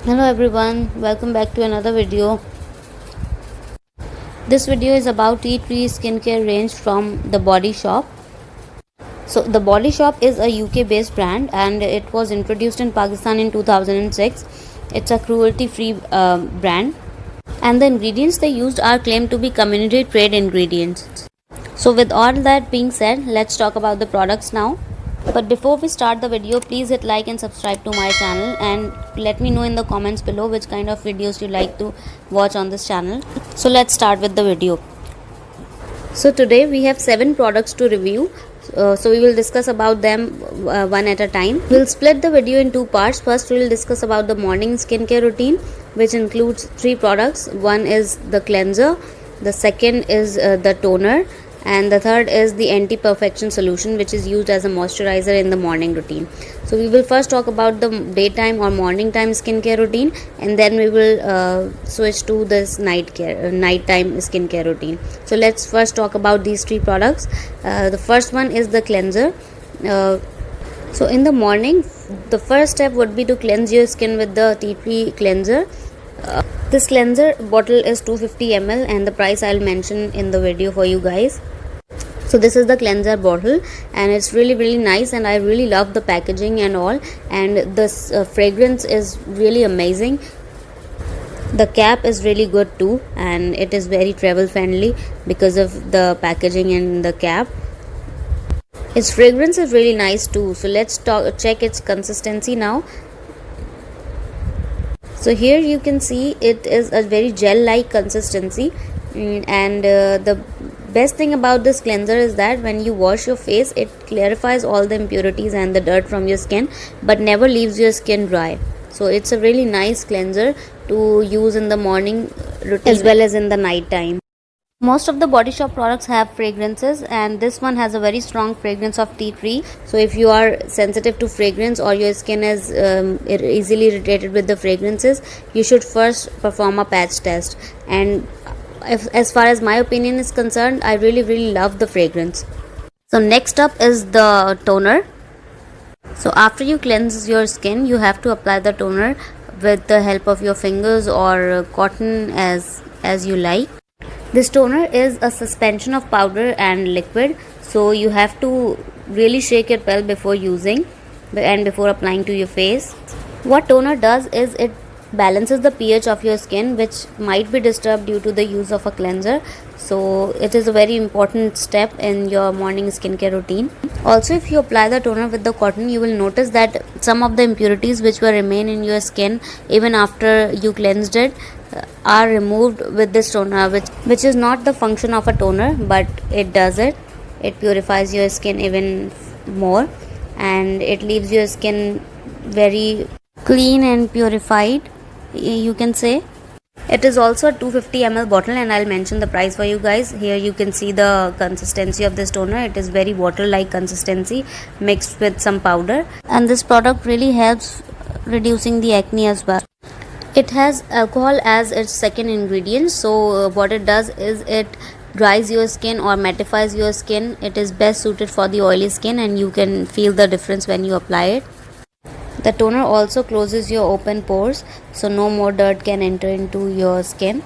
Hello everyone, welcome back to another video. This video is about Tea Tree skincare range from The Body Shop. So The Body Shop is a UK based brand and it was introduced in Pakistan in 2006. It's a cruelty free brand and the ingredients they used are claimed to be community trade ingredients. So with all that being said, let's talk about the products now. But before we start the video, please hit like and subscribe to my channel and let me know in the comments below which kind of videos you like to watch on this channel. So let's start with the video. So today we have 7 products to review. So we will discuss about them one at a time. We'll split the video in 2 parts. First we will discuss about the morning skincare routine, which includes 3 products. One is the cleanser, the second is the toner, and the third is the anti-perfection solution, which is used as a moisturizer in the morning routine. So we will first talk about the daytime or morning time skincare routine, and then we will switch to this nighttime skincare routine. So let's first talk about these 3 products. The first one is the cleanser. So in the morning, the first step would be to cleanse your skin with the tea tree cleanser. This cleanser bottle is 250 ml and the price I'll mention in the video for you guys. So this is the cleanser bottle and it's really nice, and I really love the packaging and all, and this fragrance is really amazing. The cap is really good too, and it is very travel friendly because of the packaging and the cap. Its fragrance is really nice too. So let's check its consistency now. So here you can see it is a very gel like consistency, and the best thing about this cleanser is that when you wash your face, it clarifies all the impurities and the dirt from your skin but never leaves your skin dry. So it's a really nice cleanser to use in the morning routine as well as in the night time. Most of the Body Shop products have fragrances, and this one has a very strong fragrance of tea tree. So if you are sensitive to fragrance or your skin is easily irritated with the fragrances, you should first perform a patch test. And as far as my opinion is concerned, I really love the fragrance. So next up is the toner. So after you cleanse your skin, you have to apply the toner with the help of your fingers or cotton as you like. This toner is a suspension of powder and liquid, so you have to really shake it well before using and before applying to your face. What toner does is it balances the pH of your skin, which might be disturbed due to the use of a cleanser. So it is a very important step in your morning skincare routine. Also, if you apply the toner with the cotton, you will notice that some of the impurities which will remain in your skin even after you cleansed it are removed with this toner, which is not the function of a toner, but it does it. It purifies your skin even more, and it leaves your skin very clean and purified, you can say. It is also a 250 ml bottle, and I'll mention the price for you guys. Here you can see the consistency of this toner. It is very water like consistency mixed with some powder, and this product really helps reducing the acne as well. It has alcohol as its second ingredient, so what it does is it dries your skin or mattifies your skin. It is best suited for the oily skin, and you can feel the difference when you apply it. The toner also closes your open pores, so no more dirt can enter into your skin.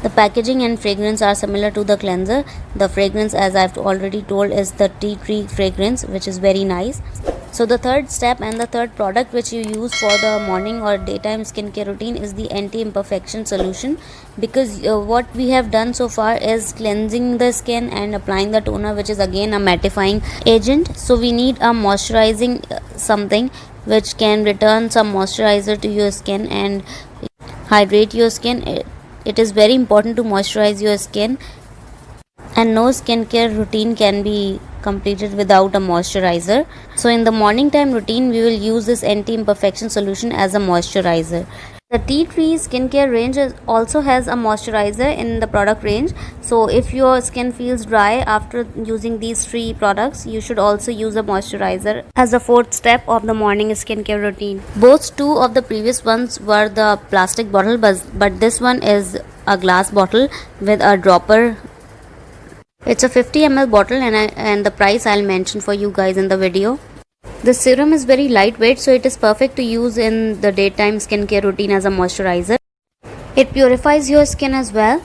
The packaging and fragrance are similar to the cleanser. The fragrance, as I've already told, is the tea tree fragrance, which is very nice. So the third step and the third product which you use for the morning or daytime skincare routine is the anti-imperfection solution, because what we have done so far is cleansing the skin and applying the toner, which is again a mattifying agent. So we need a moisturizing something which can return some moisturizer to your skin and hydrate your skin. It is very important to moisturize your skin, and no skincare routine can be completed without a moisturizer. So in the morning time routine, we will use this anti-imperfection solution as a moisturizer. The tea tree skincare range also has a moisturizer in the product range. So if your skin feels dry after using these 3 products, you should also use a moisturizer as the 4th step of the morning skincare routine. Both 2 of the previous ones were the plastic bottle, but this one is a glass bottle with a dropper. It's a 50 ml bottle, and the price I'll mention for you guys in the video. The serum is very lightweight, so it is perfect to use in the daytime skincare routine as a moisturizer. It purifies your skin as well.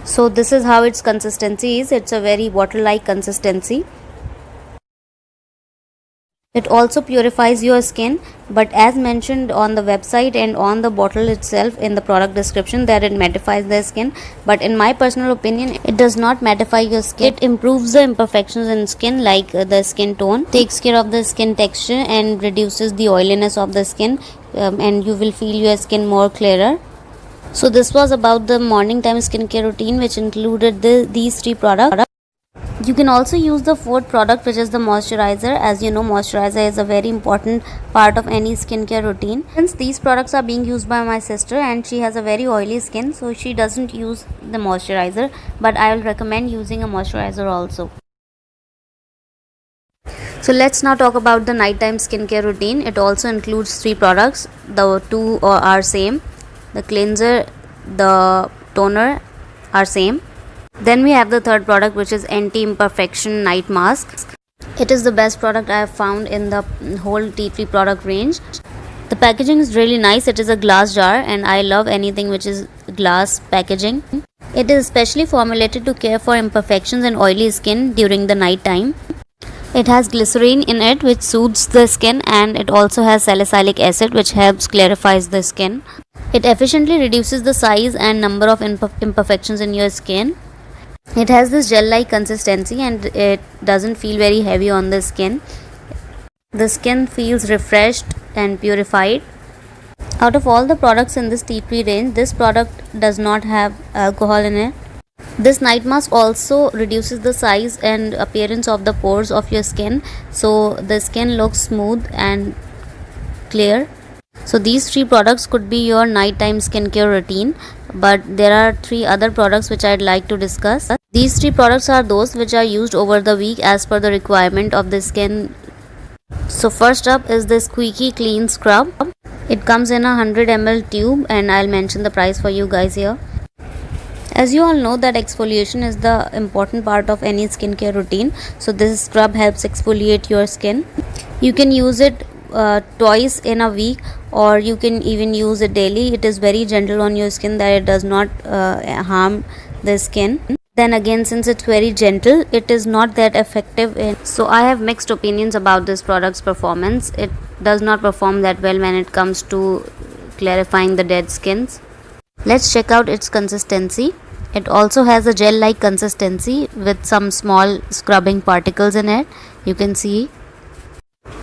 So this is how its consistency is. It's a very water-like consistency. It also purifies your skin, but as mentioned on the website and on the bottle itself in the product description, that it mattifies the skin, but in my personal opinion it does not mattify your skin. It improves the imperfections in skin, like the skin tone, takes care of the skin texture and reduces the oiliness of the skin, and you will feel your skin more clearer. So this was about the morning time skincare routine, which included these 3 products. You can also use the 4th product, which is the moisturizer. As you know, moisturizer is a very important part of any skincare routine. Since these products are being used by my sister and she has a very oily skin, so she doesn't use the moisturizer, but I will recommend using a moisturizer also. So let's now talk about the nighttime skincare routine. It also includes 3 products. The 2 are same. The cleanser, the toner are same. Then we have the 3rd product, which is anti-imperfection night mask. It is the best product I have found in the whole tea tree product range. The packaging is really nice. It is a glass jar and I love anything which is glass packaging. It is specially formulated to care for imperfections and oily skin during the night time. It has glycerine in it, which soothes the skin, and it also has salicylic acid, which helps clarifies the skin. It efficiently reduces the size and number of imperfections in your skin. It has this gel-like consistency and it doesn't feel very heavy on the skin. The skin feels refreshed and purified. Out of all the products in this tea tree range, this product does not have alcohol in it. This night mask also reduces the size and appearance of the pores of your skin, so the skin looks smooth and clear. So these 3 products could be your nighttime skincare routine, but there are 3 other products which I'd like to discuss. These 3 products are those which are used over the week as per the requirement of the skin. So first up is the Squeaky Clean Scrub. It comes in a 100 ml tube and I'll mention the price for you guys here. As you all know that exfoliation is the important part of any skincare routine, so this scrub helps exfoliate your skin. You can use it twice in a week, or you can even use it daily. It is very gentle on your skin, that it does not harm the skin. Then again, since it's very gentle, it is not that effective so I have mixed opinions about this product's performance. It does not perform that well when it comes to clarifying the dead skins. Let's check out its consistency. It also has a gel-like consistency with some small scrubbing particles in it. You can see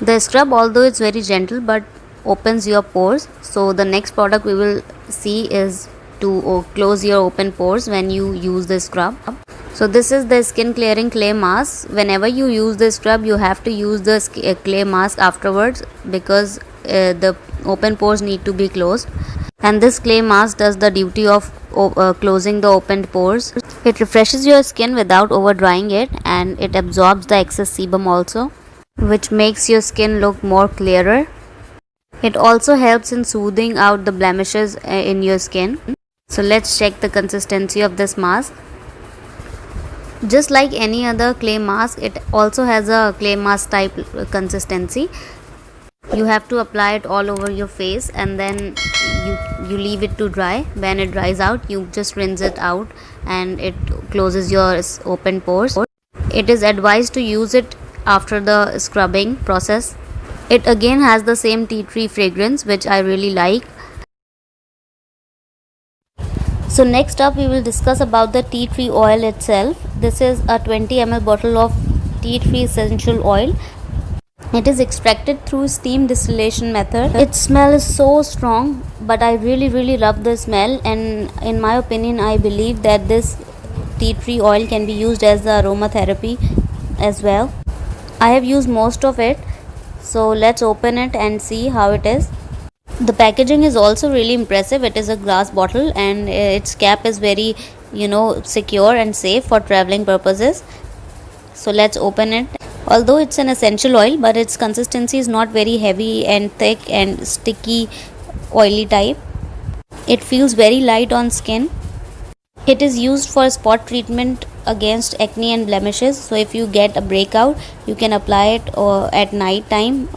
the scrub, although it's very gentle, but opens your pores. So the next product we will see is to close your open pores when you use the scrub. So this is the skin clearing clay mask. Whenever you use the scrub, you have to use the clay mask afterwards, because the open pores need to be closed, and this clay mask does the duty of closing the opened pores. It refreshes your skin without over drying it, and it absorbs the excess sebum also, which makes your skin look more clearer. It also helps in smoothing out the blemishes in your skin. So let's check the consistency of this mask. Just like any other clay mask, it also has a clay mask type consistency. You have to apply it all over your face, and then you leave it to dry. When it dries out, you just rinse it out and it closes your open pores. It is advised to use it after the scrubbing process. It again has the same tea tree fragrance, which I really like. So next up we will discuss about the tea tree oil itself. This is a 20 ml bottle of tea tree essential oil. It is extracted through steam distillation method. Its smell is so strong, but I really love the smell, and in my opinion I believe that this tea tree oil can be used as the aromatherapy as well. I have used most of it, so let's open it and see how it is. The packaging is also really impressive. It is a glass bottle and its cap is very secure and safe for traveling purposes. So let's open it. Although it's an essential oil, but its consistency is not very heavy and thick and sticky oily type. It feels very light on skin. It is used for spot treatment against acne and blemishes. So if you get a breakout, you can apply it at night time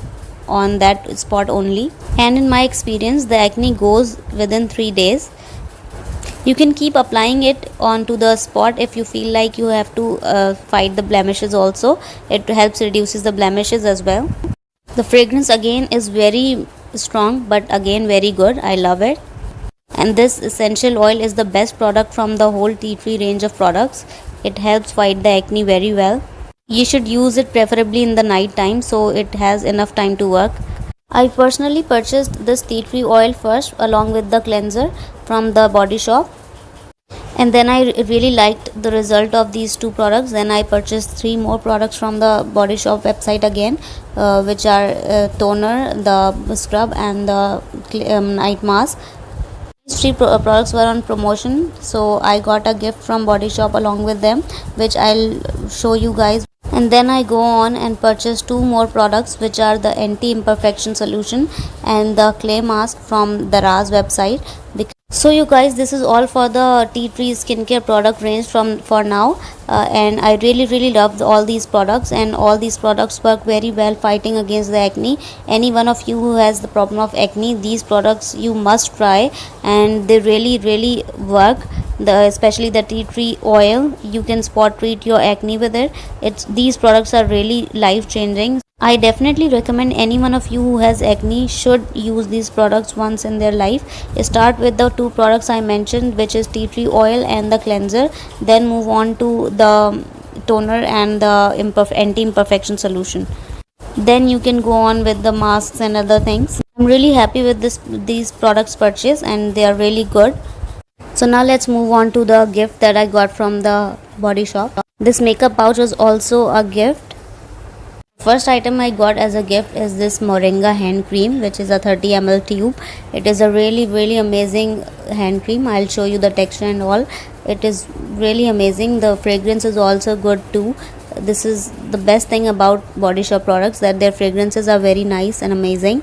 on that spot only. And in my experience, the acne goes within 3 days. You can keep applying it onto the spot if you feel like you have to fight the blemishes also. It helps reduces the blemishes as well. The fragrance again is very strong, but again very good. I love it. And this essential oil is the best product from the whole tea tree range of products. It helps fight the acne very well. You should use it preferably in the night time so it has enough time to work. I personally purchased this tea tree oil first along with the cleanser from the Body Shop, and then I really liked the result of these two products. Then I purchased 3 more products from the Body Shop website again, which are toner, the scrub, and the night mask. These 3 products were on promotion, so I got a gift from Body Shop along with them, which I'll show you guys. And then I go on and purchase 2 more products, which are the anti-imperfection solution and the clay mask from the Raz website. So you guys, this is all for the tea tree skincare product range for now, and I really love all these products, and all these products work very well fighting against the acne. Any one of you who has the problem of acne, these products you must try, and they really work. Especially the tea tree oil, you can spot treat your acne with it. These products are really life changing. I definitely recommend any one of you who has acne should use these products once in their life. Start with the 2 products I mentioned, which is tea tree oil and the cleanser, then move on to the toner and the anti-imperfection solution. Then you can go on with the masks and other things. I'm really happy with these products purchase, and they are really good. So now let's move on to the gift that I got from the Body Shop. This makeup pouch was also a gift. First item I got as a gift is this Moringa hand cream, which is a 30 ml tube. It is a really amazing hand cream. I'll show you the texture and all. It is really amazing. The fragrance is also good too. This is the best thing about Body Shop products, that their fragrances are very nice and amazing,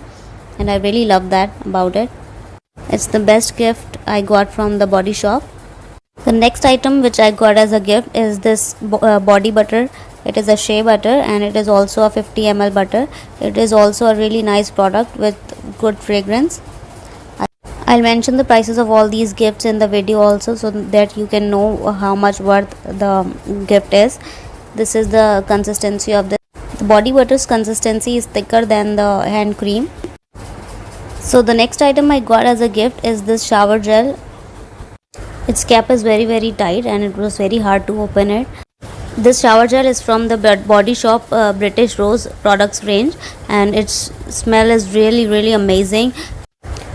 and I really love that about it. It's the best gift I got from the Body Shop. The next item which I got as a gift is this body butter. It is a shea butter, and it is also a 50 ml butter. It is also a really nice product with good fragrance. I'll mention the prices of all these gifts in the video also, so that you can know how much worth the gift is. This is the consistency of this. The body butter's consistency is thicker than the hand cream. So the next item I got as a gift is this shower gel. Its cap is very tight, and it was very hard to open it. This shower gel is from the Body Shop British Rose products range, and its smell is really amazing.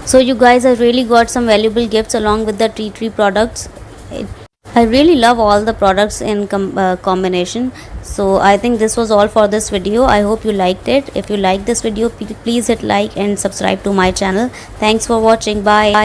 So you guys, I really got some valuable gifts along with the tea tree products. I really love all the products in combination. So I think this was all for this video. I hope you liked it. If you like this video, please hit like and subscribe to my channel. Thanks for watching. Bye.